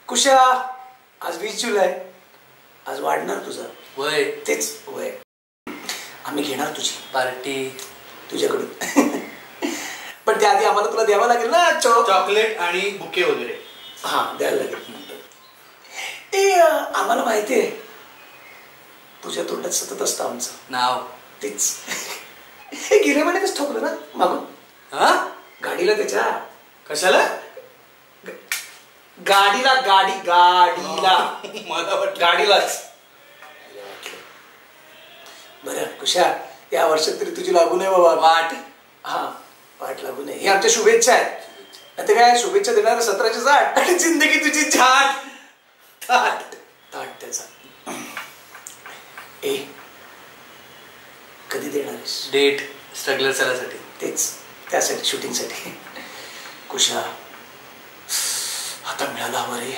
कुशा, आज 20 जुलै, आज वाढणार तुझं वय. तेच वय. आम्ही घेणार तुझी पार्टी तुझ्याकडून. पण त्याआधी आम्हाला तुला द्यावं लागेल ना चॉकलेट आणि बुके वगैरे. हा द्यायला लागेल म्हणतो. आम्हाला माहिती आहे तुझ्या तोंडात सतत असतं आमचं नाव. तेच हे गेल्या महिन्यातच ठोकलं ना मागून. हा गाडीला त्याच्या. कशाला? गाडीला गाडीला मला वाटलं गाडीलाच. बरं कुशा, या वर्षात तरी तुझी लागू नये बाबा वाट. हा वाट लागू नये. हे आमच्या शुभेच्छा आहेत. आता काय शुभेच्छा देणार 17ची 60 आणि जिंदगी तुझी झाट थाट थाट त्याचा. ए कधी देणार आहेस डेट? स्ट्रगलर चलासाठी. तेच त्यासाठी शूटिंगसाठी. कुशा आता मिळाला हवं रे.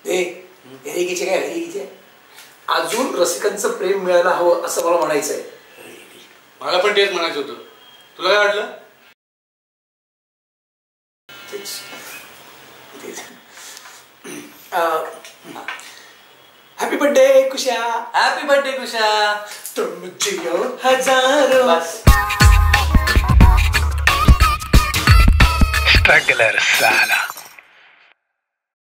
हेरेगीचे काय हेरेगीचे अजून रसिकांचं प्रेम मिळायला हवं असं मला म्हणायचंय. मला पण तेच म्हणायचं होतं. तुला काय वाटलं? Happy birthday Kusha. Happy birthday Kusha. तुम जियो हजारो. स्ट्रगलर साला.